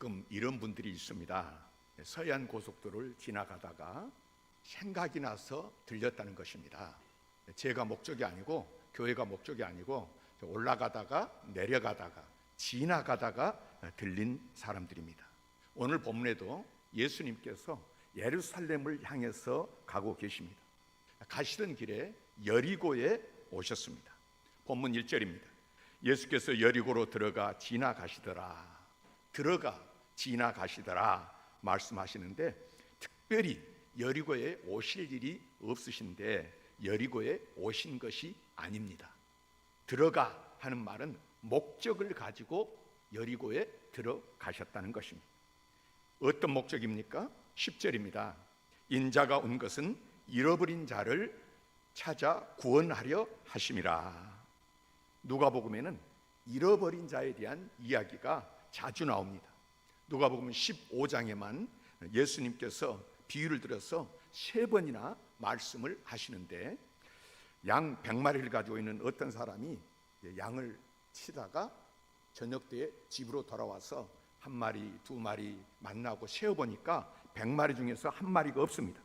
가끔 이런 분들이 있습니다. 서해안 고속도로를 지나가다가 생각이 나서 들렸다는 것입니다. 제가 목적이 아니고 교회가 목적이 아니고 올라가다가 내려가다가 지나가다가 들린 사람들입니다. 오늘 본문에도 예수님께서 예루살렘을 향해서 가고 계십니다. 가시던 길에 여리고에 오셨습니다. 본문 1절입니다. 예수께서 여리고로 들어가 지나가시더라. 들어가 지나가시더라 말씀하시는데, 특별히 여리고에 오실 일이 없으신데 여리고에 오신 것이 아닙니다. 들어가 하는 말은 목적을 가지고 여리고에 들어가셨다는 것입니다. 어떤 목적입니까? 10절입니다. 인자가 온 것은 잃어버린 자를 찾아 구원하려 하심이라. 누가복음에는 잃어버린 자에 대한 이야기가 자주 나옵니다. 누가복음 15장에만 예수님께서 비유를 들어서 3번이나 말씀을 하시는데, 양 100마리를 가지고 있는 어떤 사람이 양을 치다가 저녁 때에 집으로 돌아와서 1마리, 2마리 만나고 세어보니까 100마리 중에서 1마리가 없습니다.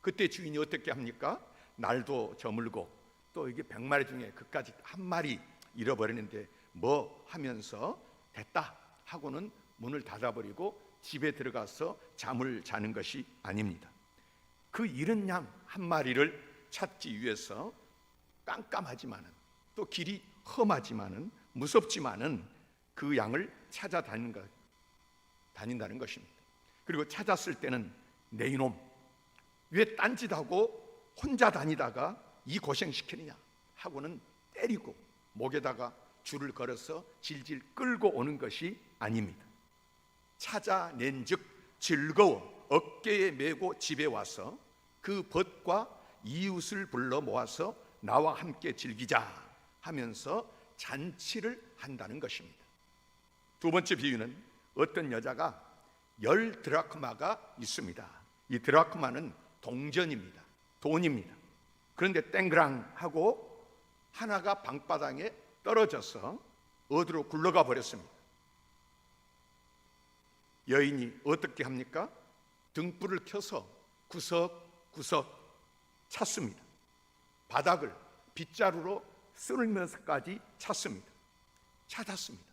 그때 주인이 어떻게 합니까? 날도 저물고 또 이게 100마리 중에 그까지 1마리 잃어버리는데 뭐 하면서 됐다 하고는 문을 닫아버리고 집에 들어가서 잠을 자는 것이 아닙니다. 그 잃은 양 1마리를 찾기 위해서 깜깜하지만은 또 길이 험하지만은 무섭지만은 그 양을 다닌다는 것입니다. 그리고 찾았을 때는 내 이놈 왜 딴짓하고 혼자 다니다가 이 고생시키느냐 하고는 때리고 목에다가 줄을 걸어서 질질 끌고 오는 것이 아닙니다. 찾아낸 즉 즐거워 어깨에 메고 집에 와서 그 벗과 이웃을 불러 모아서 나와 함께 즐기자 하면서 잔치를 한다는 것입니다. 두 번째 비유는 어떤 여자가 10드라크마가 있습니다. 이 드라크마는 동전입니다. 돈입니다. 그런데 땡그랑 하고 하나가 방바닥에 떨어져서 어디로 굴러가 버렸습니다. 여인이 어떻게 합니까? 등불을 켜서 구석구석 찾습니다. 바닥을 빗자루로 쓸면서까지 찾습니다. 찾았습니다.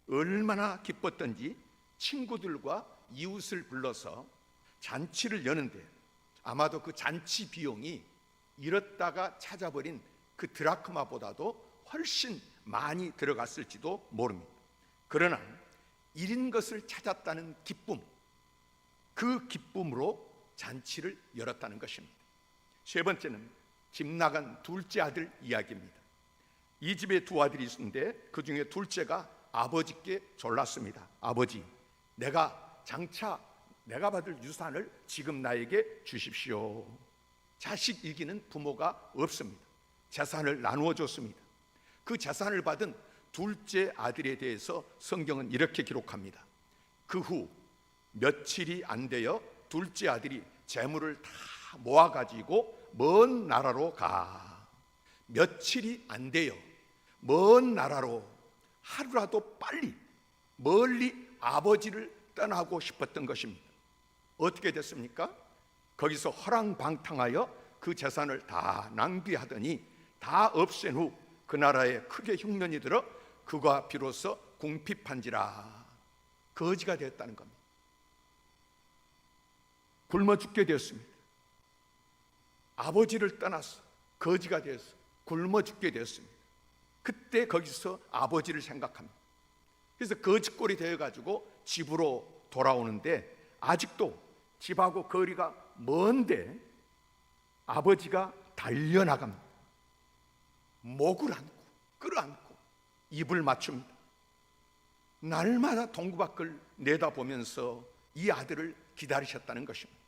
얼마나 기뻤던지 친구들과 이웃을 불러서 잔치를 여는데, 아마도 그 잔치 비용이 잃었다가 찾아버린 그 드라크마보다도 훨씬 많이 들어갔을지도 모릅니다. 그러나 잃은 것을 찾았다는 기쁨, 그 기쁨으로 잔치를 열었다는 것입니다. 세 번째는 집 나간 둘째 아들 이야기입니다. 이 집에 2 아들이 있는데 그 중에 둘째가 아버지께 졸랐습니다. 아버지, 장차 내가 받을 유산을 지금 나에게 주십시오. 자식 이기는 부모가 없습니다. 재산을 나누어 줬습니다. 그 재산을 받은 둘째 아들에 대해서 성경은 이렇게 기록합니다. 그 후 며칠이 안 되어 둘째 아들이 재물을 다 모아가지고 먼 나라로 가. 며칠이 안 되어 먼 나라로, 하루라도 빨리 멀리 아버지를 떠나고 싶었던 것입니다. 어떻게 됐습니까? 거기서 허랑방탕하여 그 재산을 다 낭비하더니 다 없앤 후 그 나라에 크게 흉년이 들어 그가 비로소 궁핍한지라 거지가 되었다는 겁니다. 굶어 죽게 되었습니다. 아버지를 떠나서 거지가 되어서 굶어 죽게 되었습니다. 그때 거기서 아버지를 생각합니다. 그래서 거지꼴이 되어가지고 집으로 돌아오는데 아직도 집하고 거리가 먼데 아버지가 달려나갑니다. 목을 안고 끌어안고 입을 맞춥니다. 날마다 동구 밖을 내다보면서 이 아들을 기다리셨다는 것입니다.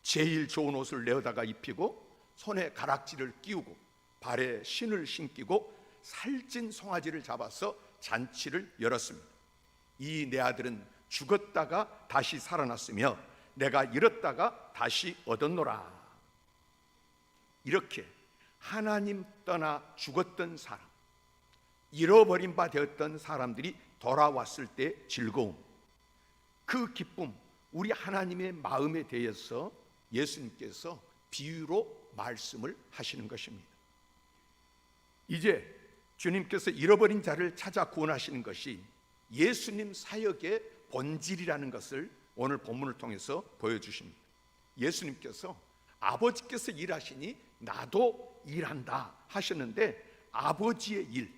제일 좋은 옷을 내어다가 입히고 손에 가락지를 끼우고 발에 신을 신기고 살찐 송아지를 잡아서 잔치를 열었습니다. 이 내 아들은 죽었다가 다시 살아났으며 내가 잃었다가 다시 얻었노라. 이렇게 하나님 떠나 죽었던 사람, 잃어버린 바 되었던 사람들이 돌아왔을 때 즐거움, 그 기쁨, 우리 하나님의 마음에 대해서 예수님께서 비유로 말씀을 하시는 것입니다. 이제 주님께서 잃어버린 자를 찾아 구원하시는 것이 예수님 사역의 본질이라는 것을 오늘 본문을 통해서 보여주십니다. 예수님께서 아버지께서 일하시니 나도 일한다 하셨는데, 아버지의 일,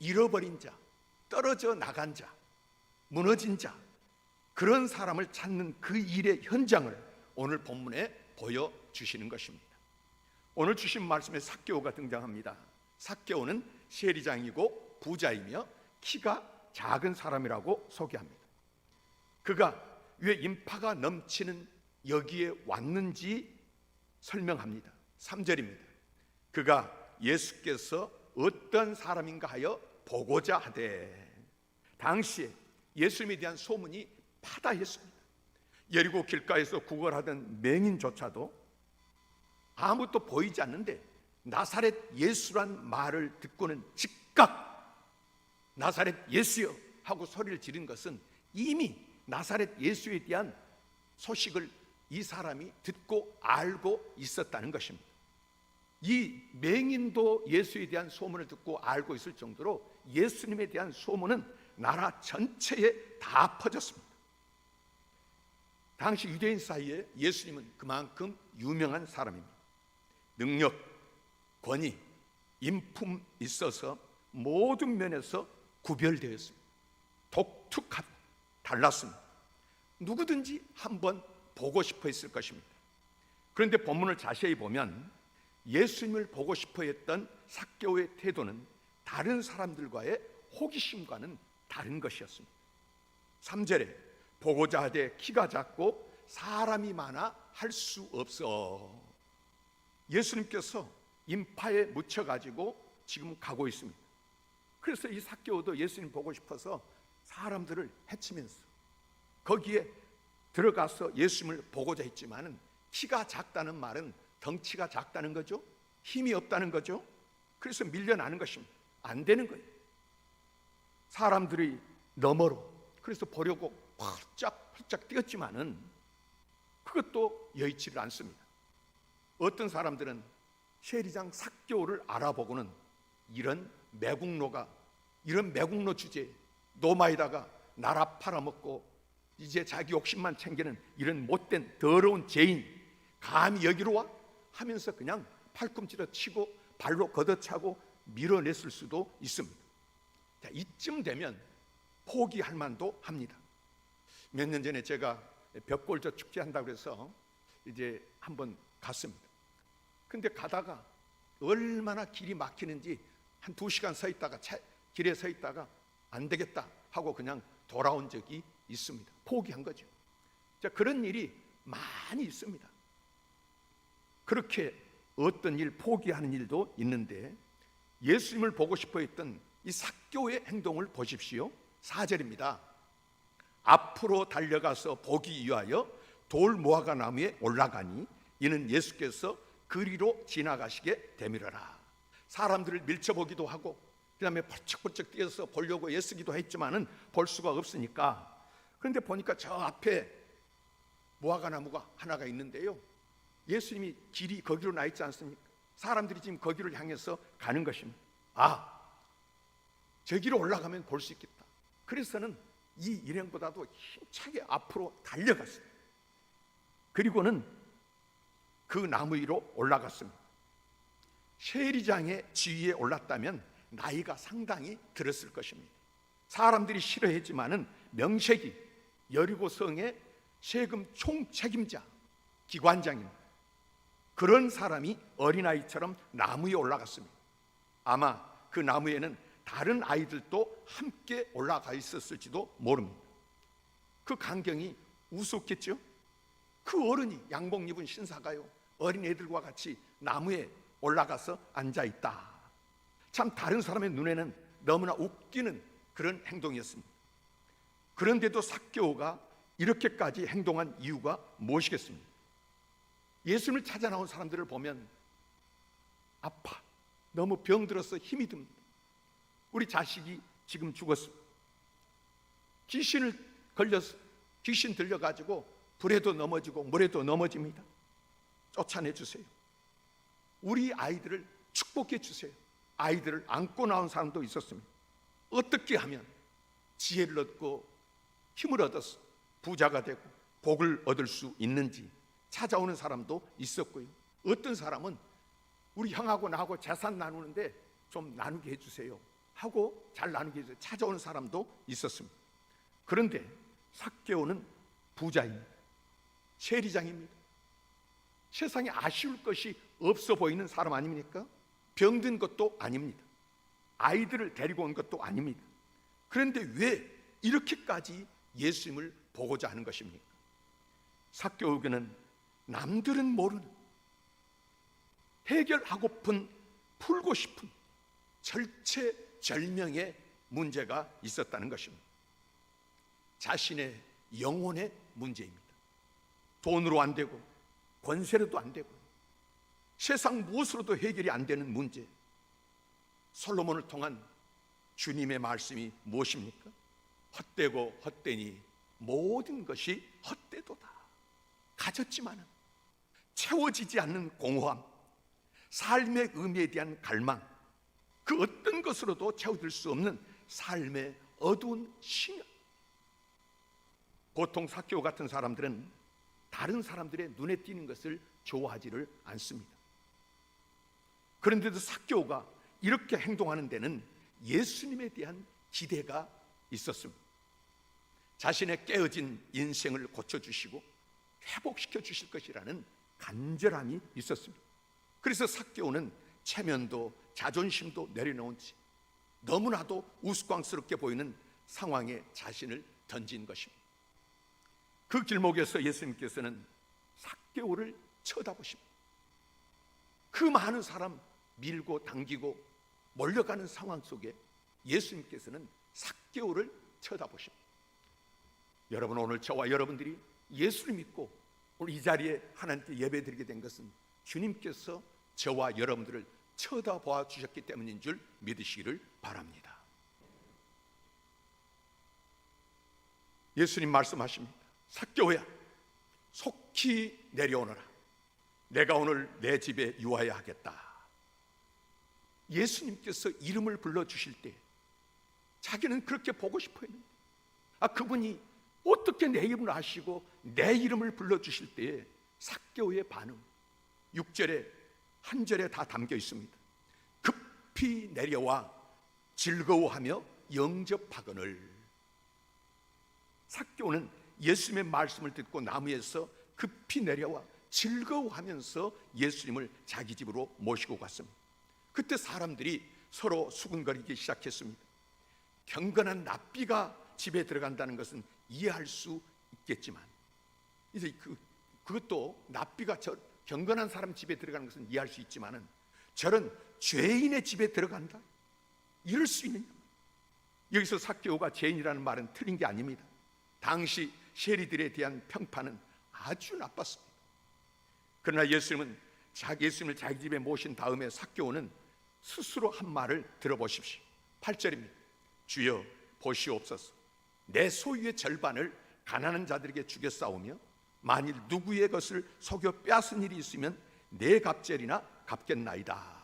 잃어버린 자, 떨어져 나간 자, 무너진 자, 그런 사람을 찾는 그 일의 현장을 오늘 본문에 보여주시는 것입니다. 오늘 주신 말씀에 삭개오가 등장합니다. 삭개오는 세리장이고 부자이며 키가 작은 사람이라고 소개합니다. 그가 왜 인파가 넘치는 여기에 왔는지 설명합니다. 3절입니다. 그가 예수께서 어떤 사람인가 하여 보고자 하되, 당시에 예수님에 대한 소문이 파다했습니다. 여리고 길가에서 구걸하던 맹인조차도 아무것도 보이지 않는데 나사렛 예수란 말을 듣고는 즉각 나사렛 예수여 하고 소리를 지른 것은 이미 나사렛 예수에 대한 소식을 이 사람이 듣고 알고 있었다는 것입니다. 이 맹인도 예수에 대한 소문을 듣고 알고 있을 정도로 예수님에 대한 소문은 나라 전체에 다 퍼졌습니다. 당시 유대인 사이에 예수님은 그만큼 유명한 사람입니다. 능력, 권위, 인품 있어서 모든 면에서 구별되었습니다. 독특하고 달랐습니다. 누구든지 한번 보고 싶어 했을 것입니다. 그런데 본문을 자세히 보면 예수님을 보고 싶어 했던 삭개오의 태도는 다른 사람들과의 호기심과는 다른 것이었습니다. 3절에 보고자 하되 키가 작고 사람이 많아 할 수 없어. 예수님께서 인파에 묻혀가지고 지금 가고 있습니다. 그래서 이 삭개오도 예수님 보고 싶어서 사람들을 헤치면서 거기에 들어가서 예수님을 보고자 했지만은 키가 작다는 말은 덩치가 작다는 거죠. 힘이 없다는 거죠. 그래서 밀려나는 것입니다. 안 되는 거예요. 사람들이 너머로 그래서 보려고 펄쩍펄쩍 뛰었지만은 그것도 여의치를 않습니다. 어떤 사람들은 세리장 삭개오를 알아보고는 이런 매국노 주제에 노마에다가 나라 팔아먹고 이제 자기 욕심만 챙기는 이런 못된 더러운 죄인 감히 여기로 와? 하면서 그냥 팔꿈치로 치고 발로 걷어차고 밀어냈을 수도 있습니다. 자, 이쯤 되면 포기할 만도 합니다. 몇 년 전에 제가 벽골조 축제 한다고 해서 이제 한번 갔습니다. 근데 가다가 얼마나 길이 막히는지 한 2시간 서 있다가 길에 서 있다가 안 되겠다 하고 그냥 돌아온 적이 있습니다. 포기한 거죠. 자, 그런 일이 많이 있습니다. 그렇게 어떤 일 포기하는 일도 있는데 예수님을 보고 싶어 했던 이 삭개오의 행동을 보십시오. 4절입니다. 앞으로 달려가서 보기 위하여 돌 무화과 나무에 올라가니 이는 예수께서 그리로 지나가시게 되밀어라. 사람들을 밀쳐보기도 하고 그 다음에 펄쩍펄쩍 뛰어서 보려고 애쓰기도 했지만은 볼 수가 없으니까. 그런데 보니까 저 앞에 무화과 나무가 하나가 있는데요, 예수님이 길이 거기로 나 있지 않습니까? 사람들이 지금 거기를 향해서 가는 것입니다. 아, 저기로 올라가면 볼 수 있겠다. 그래서는 이 일행보다도 힘차게 앞으로 달려갔습니다. 그리고는 그 나무 위로 올라갔습니다. 세리장의 지위에 올랐다면 나이가 상당히 들었을 것입니다. 사람들이 싫어했지만은 명색이 여리고성의 세금 총책임자 기관장입니다. 그런 사람이 어린아이처럼 나무에 올라갔습니다. 아마 그 나무에는 다른 아이들도 함께 올라가 있었을지도 모릅니다. 그 광경이 우습겠죠? 그 어른이 양복 입은 신사가요, 어린애들과 같이 나무에 올라가서 앉아있다. 참 다른 사람의 눈에는 너무나 웃기는 그런 행동이었습니다. 그런데도 삭개오가 이렇게까지 행동한 이유가 무엇이겠습니까? 예수님을 찾아 나온 사람들을 보면 아파, 너무 병들어서 힘이 듭니다. 우리 자식이 지금 죽었습니다. 귀신을 걸려서 귀신 들려가지고 불에도 넘어지고 물에도 넘어집니다. 쫓아내 주세요. 우리 아이들을 축복해 주세요. 아이들을 안고 나온 사람도 있었습니다. 어떻게 하면 지혜를 얻고 힘을 얻어서 부자가 되고 복을 얻을 수 있는지 찾아오는 사람도 있었고요. 어떤 사람은 우리 형하고 나하고 재산 나누는데 좀 나누게 해주세요 하고 잘 나누게 해주세요. 찾아오는 사람도 있었습니다. 그런데 삭개오는 부자입니다. 세리장입니다. 세상에 아쉬울 것이 없어 보이는 사람 아닙니까? 병든 것도 아닙니다. 아이들을 데리고 온 것도 아닙니다. 그런데 왜 이렇게까지 예수님을 보고자 하는 것입니까? 삭개오에게는 남들은 모르는 해결하고픈 풀고 싶은 절체절명의 문제가 있었다는 것입니다. 자신의 영혼의 문제입니다. 돈으로 안 되고 권세로도 안 되고 세상 무엇으로도 해결이 안 되는 문제. 솔로몬을 통한 주님의 말씀이 무엇입니까? 헛되고 헛되니 모든 것이 헛되도다. 가졌지만은 채워지지 않는 공허함, 삶의 의미에 대한 갈망, 그 어떤 것으로도 채워질 수 없는 삶의 어두운 심연. 보통 삭개오 같은 사람들은 다른 사람들의 눈에 띄는 것을 좋아하지를 않습니다. 그런데도 삭개오가 이렇게 행동하는 데는 예수님에 대한 기대가 있었습니다. 자신의 깨어진 인생을 고쳐주시고 회복시켜 주실 것이라는 간절함이 있었습니다. 그래서 삭개오는 체면도 자존심도 내려놓은 채 너무나도 우스꽝스럽게 보이는 상황에 자신을 던진 것입니다. 그 길목에서 예수님께서는 삭개오를 쳐다보십니다. 그 많은 사람 밀고 당기고 몰려가는 상황 속에 예수님께서는 삭개오를 쳐다보십니다. 여러분, 오늘 저와 여러분들이 예수를 믿고 오늘 이 자리에 하나님께 예배드리게 된 것은 주님께서 저와 여러분들을 쳐다봐 주셨기 때문인 줄 믿으시기를 바랍니다. 예수님 말씀하십니다. 삭개오야, 속히 내려오너라. 내가 오늘 내 집에 유하여 하겠다. 예수님께서 이름을 불러주실 때 자기는 그렇게 보고 싶어 했는데 그분이 어떻게 내 이름을 아시고 내 이름을 불러주실 때에 삭개오의 반응 6절에 한 절에 다 담겨 있습니다. 급히 내려와 즐거워하며 영접하거늘. 삭개오는 예수님의 말씀을 듣고 나무에서 급히 내려와 즐거워하면서 예수님을 자기 집으로 모시고 갔습니다. 그때 사람들이 서로 수군거리기 시작했습니다. 경건한 납비가 집에 들어간다는 것은 이해할 수 있겠지만 이제 그것도 납비가 경건한 사람 집에 들어가는 것은 이해할 수 있지만은 저런 죄인의 집에 들어간다? 이럴 수 있느냐? 여기서 삭개오가 죄인이라는 말은 틀린 게 아닙니다. 당시 세리들에 대한 평판은 아주 나빴습니다. 그러나 예수님을 자기 집에 모신 다음에 삭개오는 스스로 한 말을 들어보십시오. 8절입니다. 주여 보시옵소서. 내 소유의 절반을 가난한 자들에게 주겨 싸우며 만일 누구의 것을 속여 빼앗은 일이 있으면 내 갑절이나 갚겠나이다.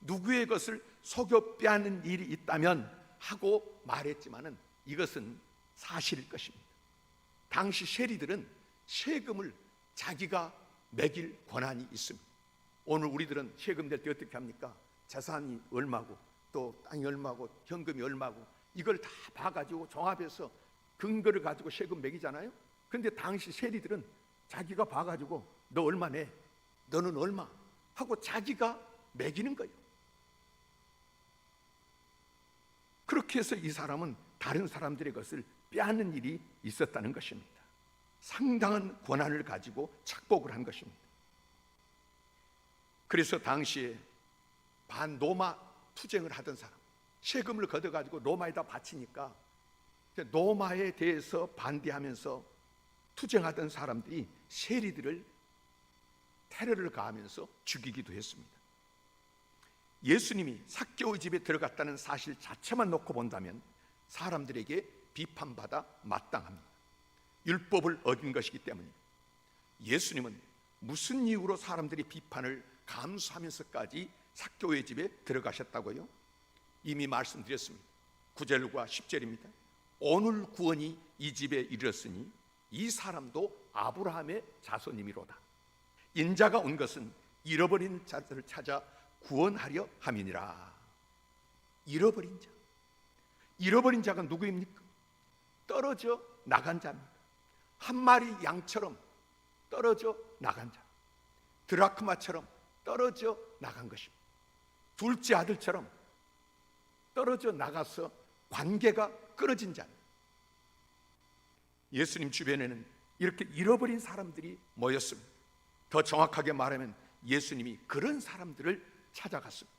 누구의 것을 속여 빼앗는 일이 있다면 하고 말했지만은 이것은 사실일 것입니다. 당시 세리들은 세금을 자기가 매길 권한이 있습니다. 오늘 우리들은 세금 낼 때 어떻게 합니까? 재산이 얼마고 또 땅이 얼마고 현금이 얼마고 이걸 다 봐가지고 종합해서 근거를 가지고 세금 매기잖아요. 그런데 당시 세리들은 자기가 봐가지고 너 얼마 내? 너는 얼마? 하고 자기가 매기는 거예요. 그렇게 해서 이 사람은 다른 사람들의 것을 빼앗는 일이 있었다는 것입니다. 상당한 권한을 가지고 착복을 한 것입니다. 그래서 당시에 반로마 투쟁을 하던 사람, 세금을 걷어가지고 로마에다 바치니까 로마에 대해서 반대하면서 투쟁하던 사람들이 세리들을 테러를 가하면서 죽이기도 했습니다. 예수님이 삭개오의 집에 들어갔다는 사실 자체만 놓고 본다면 사람들에게 비판받아 마땅합니다. 율법을 어긴 것이기 때문입니다. 예수님은 무슨 이유로 사람들이 비판을 감수하면서까지 삭개오의 집에 들어가셨다고요? 이미 말씀드렸습니다. 9절과 10절입니다. 오늘 구원이 이 집에 이르렀으니 이 사람도 아브라함의 자손이미로다. 인자가 온 것은 잃어버린 자들을 찾아 구원하려 함이니라. 잃어버린 자. 잃어버린 자가 누구입니까? 떨어져 나간 자입니다. 한 마리 양처럼 떨어져 나간 자, 드라크마처럼 떨어져 나간 것입니다. 둘째 아들처럼 떨어져 나가서 관계가 끊어진 자입니다. 예수님 주변에는 이렇게 잃어버린 사람들이 모였습니다. 더 정확하게 말하면 예수님이 그런 사람들을 찾아갔습니다.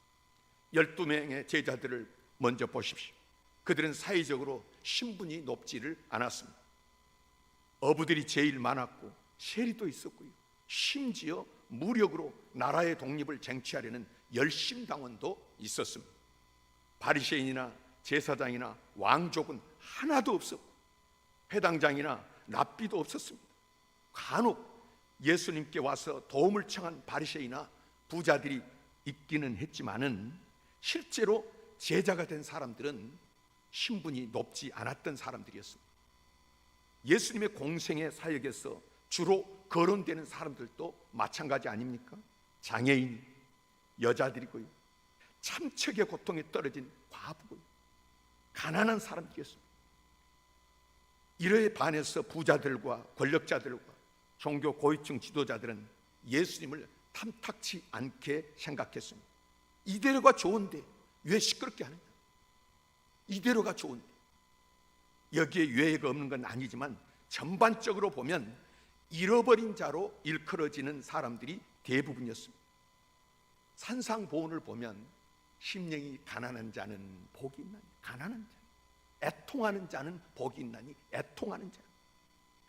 12명의 제자들을 먼저 보십시오. 그들은 사회적으로 신분이 높지를 않았습니다. 어부들이 제일 많았고 세리도 있었고요, 심지어 무력으로 나라의 독립을 쟁취하려는 열심당원도 있었습니다. 바리새인이나 제사장이나 왕족은 하나도 없었고 회당장이나 랍비도 없었습니다. 간혹 예수님께 와서 도움을 청한 바리새인이나 부자들이 있기는 했지만은 실제로 제자가 된 사람들은 신분이 높지 않았던 사람들이었습니다. 예수님의 공생의 사역에서 주로 거론되는 사람들도 마찬가지 아닙니까? 장애인, 여자들이고요, 참척의 고통에 떨어진 과부고요, 가난한 사람들이었습니다. 이러에 반해서 부자들과 권력자들과 종교 고위층 지도자들은 예수님을 탐탁치 않게 생각했습니다. 이대로가 좋은데 왜 시끄럽게 하느냐? 이대로가 좋은데. 여기에 유해가 없는 건 아니지만 전반적으로 보면 잃어버린 자로 일컬어지는 사람들이 대부분이었습니다. 산상보훈을 보면 심령이 가난한 자는 복이 있나니, 가난한 자, 애통하는 자는 복이 있나니, 애통하는 자,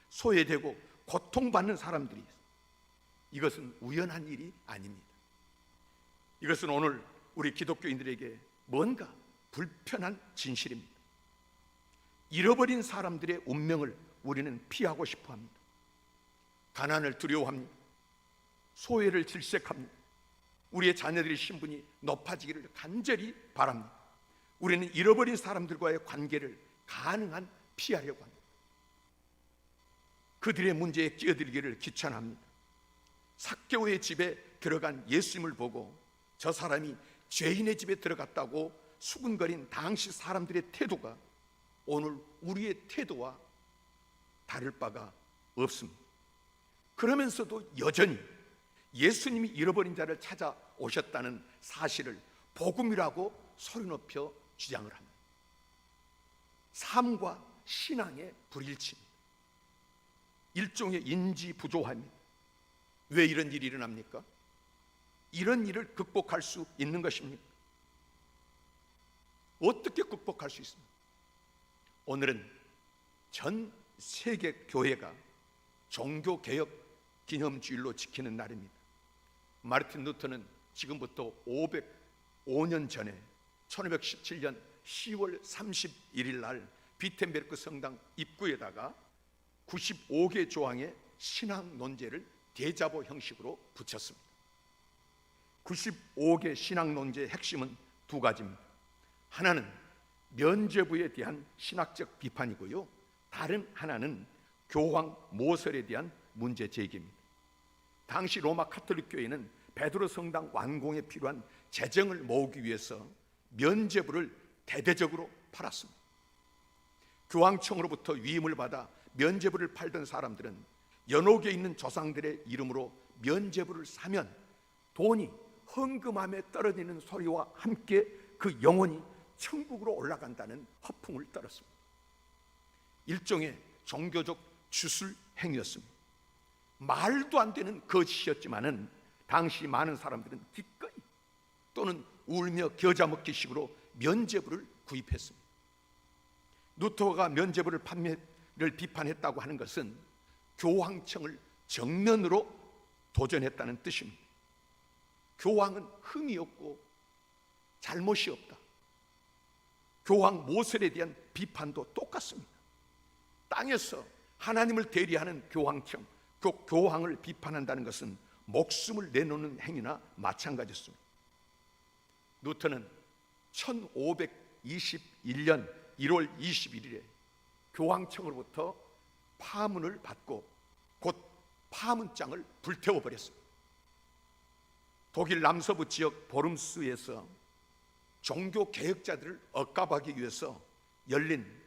소외되고 고통받는 사람들이 있습니다. 이것은 우연한 일이 아닙니다. 이것은 오늘 우리 기독교인들에게 뭔가 불편한 진실입니다. 잃어버린 사람들의 운명을 우리는 피하고 싶어 합니다. 가난을 두려워합니다. 소외를 질색합니다. 우리의 자녀들의 신분이 높아지기를 간절히 바랍니다. 우리는 잃어버린 사람들과의 관계를 가능한 피하려고 합니다. 그들의 문제에 끼어들기를 귀찮아합니다. 삭개오의 집에 들어간 예수님을 보고 저 사람이 죄인의 집에 들어갔다고 수군거린 당시 사람들의 태도가 오늘 우리의 태도와 다를 바가 없습니다. 그러면서도 여전히 예수님이 잃어버린 자를 찾아오셨다는 사실을 복음이라고 소리 높여 주장을 합니다. 삶과 신앙의 불일치입니다. 일종의 인지 부조화입니다. 왜 이런 일이 일어납니까? 이런 일을 극복할 수 있는 것입니까? 어떻게 극복할 수 있습니까? 오늘은 전 세계 교회가 종교개혁 기념주일로 지키는 날입니다. 마르틴 루터는 지금부터 505년 전에 1517년 10월 31일 날 비텐베르크 성당 입구에다가 95개 조항의 신앙 논제를 대자보 형식으로 붙였습니다. 95개 신앙 논제의 핵심은 두 가지입니다. 하나는 면죄부에 대한 신학적 비판이고요, 다른 하나는 교황 모설에 대한 문제 제기입니다. 당시 로마 카톨릭 교회는 베드로 성당 완공에 필요한 재정을 모으기 위해서 면죄부를 대대적으로 팔았습니다. 교황청으로부터 위임을 받아 면죄부를 팔던 사람들은 연옥에 있는 조상들의 이름으로 면죄부를 사면 돈이 헌금함에 떨어지는 소리와 함께 그 영혼이 천국으로 올라간다는 허풍을 떨었습니다. 일종의 종교적 주술 행위였습니다. 말도 안 되는 거짓이었지만은 당시 많은 사람들은 기꺼이 또는 울며 겨자 먹기식으로 면죄부를 구입했습니다. 루터가 면죄부를 판매를 비판했다고 하는 것은 교황청을 정면으로 도전했다는 뜻입니다. 교황은 흠이 없고 잘못이 없다. 교황 모설에 대한 비판도 똑같습니다. 땅에서 하나님을 대리하는 교황청, 교황을 비판한다는 것은 목숨을 내놓는 행위나 마찬가지였습니다. 루터는 1521년 1월 21일에 교황청으로부터 파문을 받고 곧 파문장을 불태워버렸습니다. 독일 남서부 지역 보름스에서 종교 개혁자들을 억압하기 위해서 열린,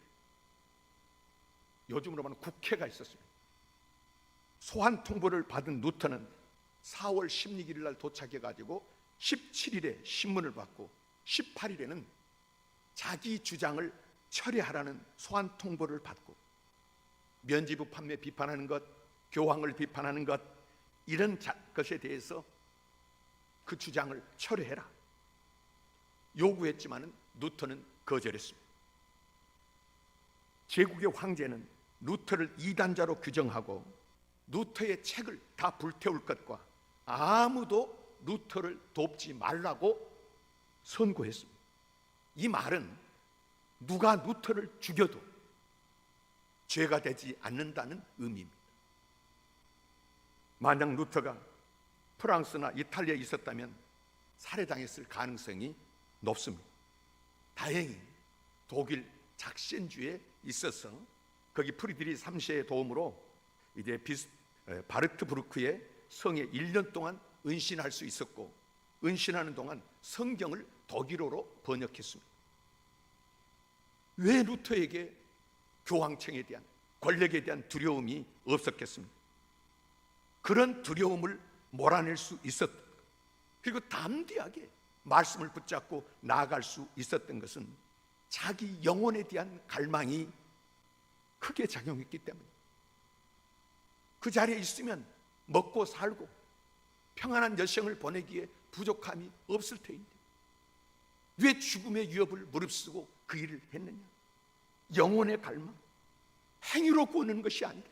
요즘으로 말하면 국회가 있었습니다. 소환 통보를 받은 루터는 4월 16일 날 도착해가지고 17일에 신문을 받고 18일에는 자기 주장을 철회하라는 소환 통보를 받고, 면죄부 판매 비판하는 것, 교황을 비판하는 것, 이런 것에 대해서 그 주장을 철회해라 요구했지만은 루터는 거절했습니다. 제국의 황제는 루터를 이단자로 규정하고 루터의 책을 다 불태울 것과 아무도 루터를 돕지 말라고 선고했습니다. 이 말은 누가 루터를 죽여도 죄가 되지 않는다는 의미입니다. 만약 루터가 프랑스나 이탈리아에 있었다면 살해당했을 가능성이 높습니다. 다행히 독일 작센주에 있어서 거기 프리드리 3세의 도움으로 이제 바르트부르크의 성에 1년 동안 은신할 수 있었고, 은신하는 동안 성경을 독일어로 번역했습니다. 왜 루터에게 교황청에 대한, 권력에 대한 두려움이 없었겠습니까? 그런 두려움을 몰아낼 수 있었다. 그리고 담대하게 말씀을 붙잡고 나아갈 수 있었던 것은 자기 영혼에 대한 갈망이 크게 작용했기 때문에, 그 자리에 있으면 먹고 살고 평안한 여생을 보내기에 부족함이 없을 테인데 왜 죽음의 위협을 무릅쓰고 그 일을 했느냐? 영혼의 갈망, 행위로 구원하는 것이 아니라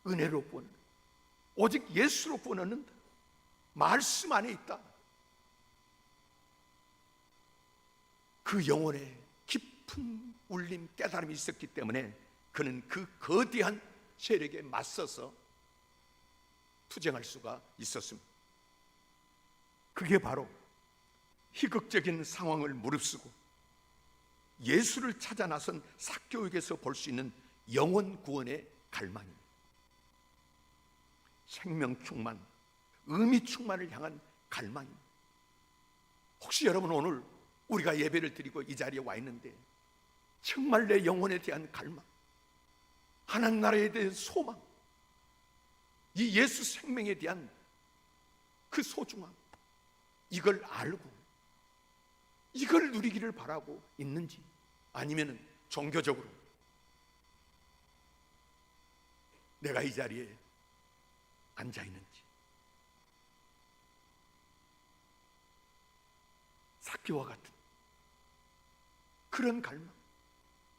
은혜로 구원하는, 오직 예수로 구원하는다. 말씀 안에 있다. 그 영혼에 깊은 울림, 깨달음이 있었기 때문에 그는 그 거대한 세력에 맞서서 투쟁할 수가 있었습니다. 그게 바로 희극적인 상황을 무릅쓰고 예수를 찾아 나선 삭개오에게서 볼 수 있는 영혼 구원의 갈망입니다. 생명 충만, 의미 충만을 향한 갈망입니다. 혹시 여러분 오늘 우리가 예배를 드리고 이 자리에 와 있는데 정말 내 영혼에 대한 갈망, 하나님 나라에 대한 소망, 이 예수 생명에 대한 그 소중함, 이걸 알고 이걸 누리기를 바라고 있는지, 아니면 종교적으로 내가 이 자리에 앉아 있는지. 삭개오와 같은 그런 갈망,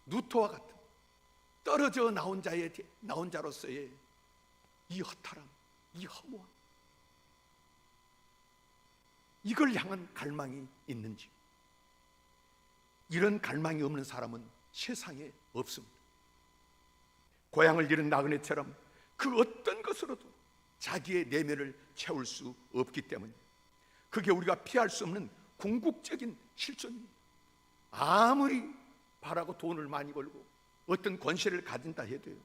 루터와 같은 떨어져 나온 자로서의 이 허탈함, 이 허무함, 이걸 향한 갈망이 있는지. 이런 갈망이 없는 사람은 세상에 없습니다. 고향을 잃은 나그네처럼 그 어떤 것으로도 자기의 내면을 채울 수 없기 때문에, 그게 우리가 피할 수 없는 궁극적인 실존입니다. 아무리 바라고 돈을 많이 벌고 어떤 권세를 가진다 해도요,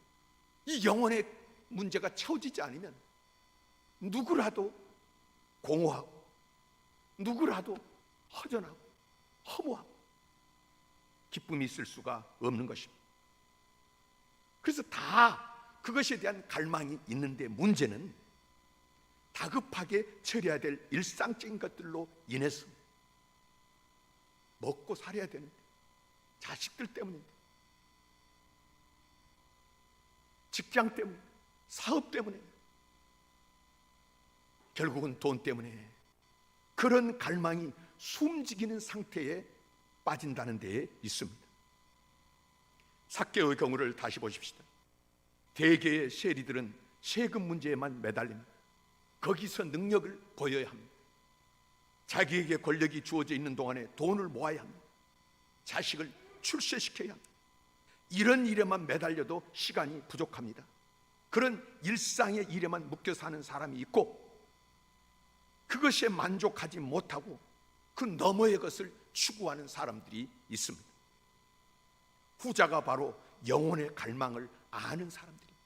이 영혼의 문제가 채워지지 않으면 누구라도 공허하고 누구라도 허전하고 허무하고 기쁨이 있을 수가 없는 것입니다. 그래서 다 그것에 대한 갈망이 있는데, 문제는 다급하게 처리해야 될 일상적인 것들로 인해서 먹고 살아야 되는데, 자식들 때문인데, 직장 때문에, 사업 때문에, 결국은 돈 때문에 그런 갈망이 숨지기는 상태에 빠진다는 데에 있습니다. 삭개오의 경우를 다시 보십시다. 대개의 세리들은 세금 문제에만 매달립니다. 거기서 능력을 보여야 합니다. 자기에게 권력이 주어져 있는 동안에 돈을 모아야 합니다. 자식을 출세시켜야 합니다. 이런 일에만 매달려도 시간이 부족합니다. 그런 일상의 일에만 묶여 사는 사람이 있고, 그것에 만족하지 못하고 그 너머의 것을 추구하는 사람들이 있습니다. 후자가 바로 영혼의 갈망을 아는 사람들입니다.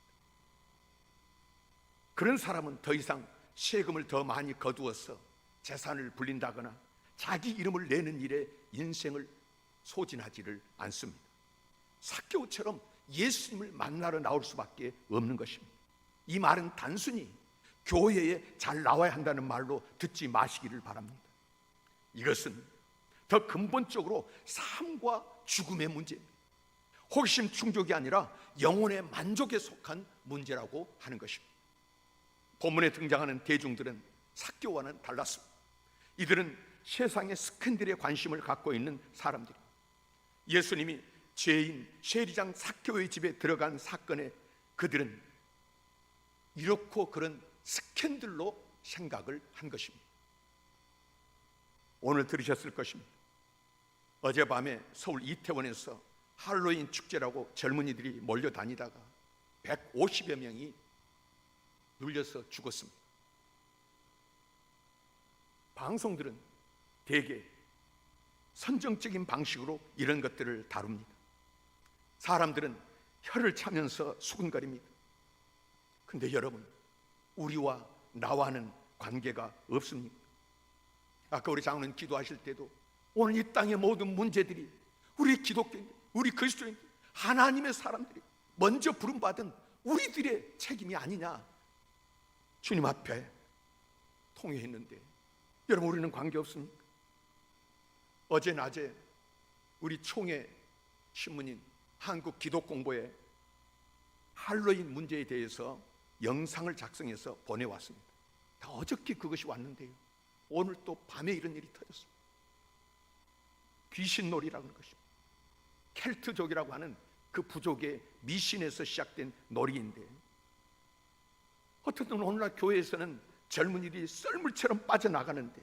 그런 사람은 더 이상 세금을 더 많이 거두어서 재산을 불린다거나 자기 이름을 내는 일에 인생을 소진하지를 않습니다. 삭개오처럼 예수님을 만나러 나올 수밖에 없는 것입니다. 이 말은 단순히 교회에 잘 나와야 한다는 말로 듣지 마시기를 바랍니다. 이것은 더 근본적으로 삶과 죽음의 문제입니다. 호기심 충족이 아니라 영혼의 만족에 속한 문제라고 하는 것입니다. 본문에 등장하는 대중들은 삭개오와는 달랐습니다. 이들은 세상의 스캔들에 관심을 갖고 있는 사람들입니다. 예수님이 죄인 세리장 삭개오의 집에 들어간 사건에 그들은 이렇고 그런 스캔들로 생각을 한 것입니다. 오늘 들으셨을 것입니다. 어젯밤에 서울 이태원에서 할로윈 축제라고 젊은이들이 몰려다니다가 150여 명이 눌려서 죽었습니다. 방송들은 대개 선정적인 방식으로 이런 것들을 다룹니다. 사람들은 혀를 차면서 수근거립니다. 근데 여러분, 우리와 나와는 관계가 없습니까? 아까 우리 장로님 기도하실 때도 오늘 이 땅의 모든 문제들이 우리 기독교인, 우리 그리스도인, 하나님의 사람들이 먼저 부름받은 우리들의 책임이 아니냐, 주님 앞에 통회했는데 여러분, 우리는 관계 없습니까? 어제 낮에 우리 총회 신문인 한국기독공보에 할로윈 문제에 대해서 영상을 작성해서 보내왔습니다. 다 어저께 그것이 왔는데요, 오늘 또 밤에 이런 일이 터졌습니다. 귀신놀이라는 것입니다. 켈트족이라고 하는 그 부족의 미신에서 시작된 놀이인데, 어쨌든 오늘날 교회에서는 젊은이들이 썰물처럼 빠져나가는데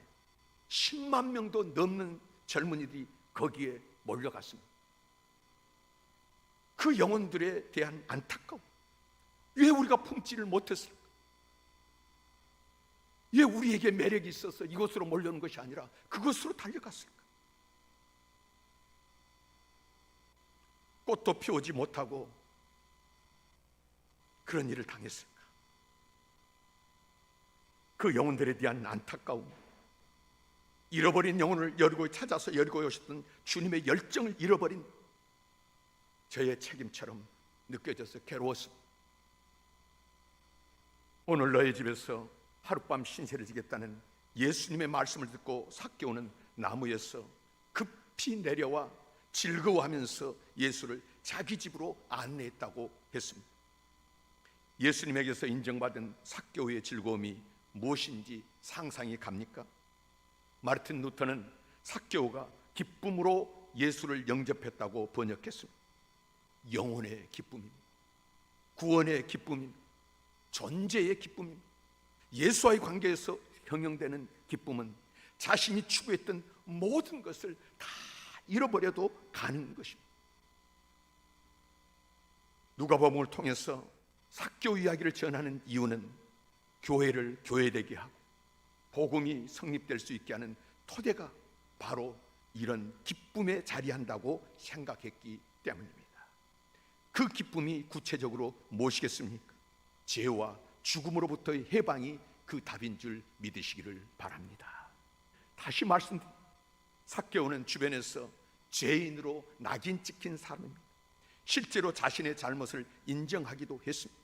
10만 명도 넘는 젊은이들이 거기에 몰려갔습니다. 그 영혼들에 대한 안타까움, 왜 우리가 품지를 못했을까? 왜 우리에게 매력이 있어서 이곳으로 몰려오는 것이 아니라 그곳으로 달려갔을까? 꽃도 피우지 못하고 그런 일을 당했을까? 그 영혼들에 대한 안타까움, 잃어버린 영혼을 찾아서 열고 오셨던 주님의 열정을 잃어버린 저의 책임처럼 느껴져서 괴로웠습니다. 오늘 너의 집에서 하룻밤 신세를 지겠다는 예수님의 말씀을 듣고 삭개오는 나무에서 급히 내려와 즐거워하면서 예수를 자기 집으로 안내했다고 했습니다. 예수님에게서 인정받은 삭개오의 즐거움이 무엇인지 상상이 갑니까? 마르틴 루터는 삭개오가 기쁨으로 예수를 영접했다고 번역했습니다. 영혼의 기쁨입니다. 구원의 기쁨입니다. 존재의 기쁨입니다. 예수와의 관계에서 형용되는 기쁨은 자신이 추구했던 모든 것을 다 잃어버려도 가는 것입니다. 누가복음을 통해서 삭개오 이야기를 전하는 이유는 교회를 교회되게 하고 복음이 성립될 수 있게 하는 토대가 바로 이런 기쁨에 자리한다고 생각했기 때문입니다. 그 기쁨이 구체적으로 무엇이겠습니까? 죄와 죽음으로부터의 해방이 그 답인 줄 믿으시기를 바랍니다. 다시 말씀드립니다. 삭개오는 주변에서 죄인으로 낙인 찍힌 사람입니다. 실제로 자신의 잘못을 인정하기도 했습니다.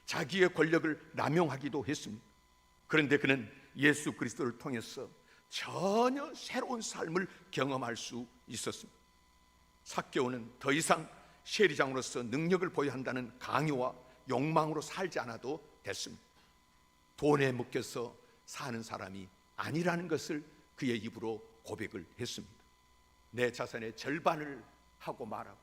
자기의 권력을 남용하기도 했습니다. 그런데 그는 예수 그리스도를 통해서 전혀 새로운 삶을 경험할 수 있었습니다. 삭개오는 더 이상 세리장으로서 능력을 보여야 한다는 강요와 욕망으로 살지 않아도 됐습니다. 돈에 묶여서 사는 사람이 아니라는 것을 그의 입으로 고백을 했습니다. 내 자산의 절반을 하고 말하고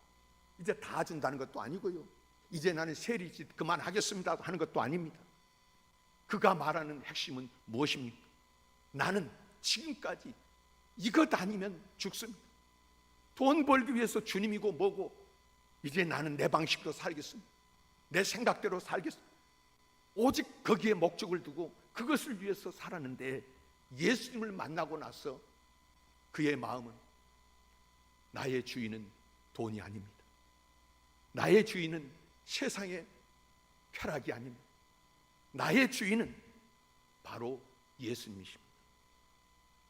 이제 다 준다는 것도 아니고요, 이제 나는 세리짓 그만하겠습니다 하는 것도 아닙니다. 그가 말하는 핵심은 무엇입니까? 나는 지금까지 이것 아니면 죽습니다. 돈 벌기 위해서 주님이고 뭐고 이제 나는 내 방식으로 살겠습니다. 내 생각대로 살겠습니다. 오직 거기에 목적을 두고 그것을 위해서 살았는데, 예수님을 만나고 나서 그의 마음은 나의 주인은 돈이 아닙니다. 나의 주인은 세상의 쾌락이 아닙니다. 나의 주인은 바로 예수님이십니다.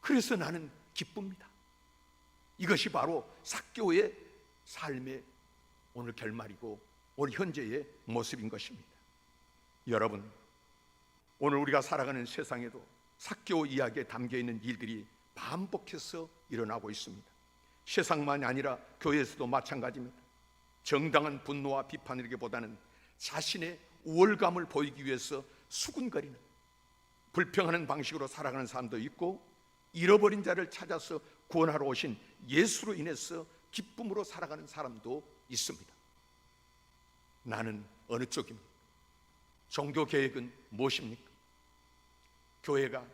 그래서 나는 기쁩니다. 이것이 바로 삭개오의 삶의 오늘 결말이고 오늘 현재의 모습인 것입니다. 여러분, 오늘 우리가 살아가는 세상에도 삭개오 이야기에 담겨있는 일들이 반복해서 일어나고 있습니다. 세상만이 아니라 교회에서도 마찬가지입니다. 정당한 분노와 비판이라기보다는 자신의 우월감을 보이기 위해서 수군거리는, 불평하는 방식으로 살아가는 사람도 있고, 잃어버린 자를 찾아서 구원하러 오신 예수로 인해서 기쁨으로 살아가는 사람도 있습니다. 나는 어느 쪽입니까? 종교 계획은 무엇입니까? 교회가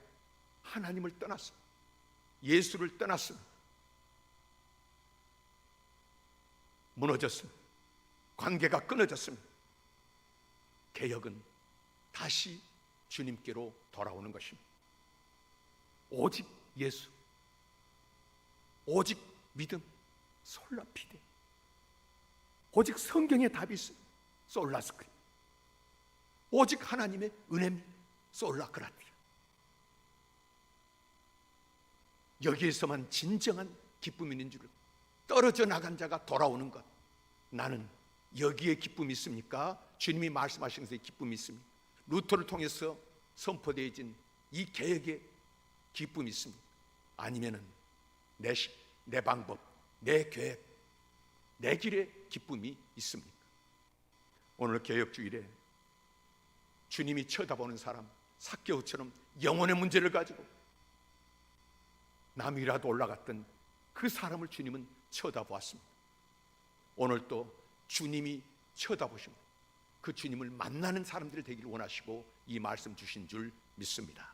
하나님을 떠났습니다. 예수를 떠났습니다. 무너졌습니다. 관계가 끊어졌습니다. 개혁은 다시 주님께로 돌아오는 것입니다. 오직 예수, 오직 믿음, 솔라피데, 오직 성경의 답이 있습니다. 솔라스크리, 오직 하나님의 은혜입니다. 솔라크라티아. 여기에서만 진정한 기쁨이 있는 줄, 떨어져 나간 자가 돌아오는 것, 나는 여기에 기쁨이 있습니까? 주님이 말씀하신 것에 기쁨이 있습니까? 루터를 통해서 선포되어진 이 개혁의 기쁨이 있습니까? 아니면은 내 방법, 내 계획, 내 길에 기쁨이 있습니까? 오늘 개혁주일에 주님이 쳐다보는 사람, 삭개오처럼 영혼의 문제를 가지고 남이라도 올라갔던 그 사람을 주님은 쳐다보았습니다. 오늘 또 주님이 쳐다보시고 그 주님을 만나는 사람들이 되기를 원하시고 이 말씀 주신 줄 믿습니다.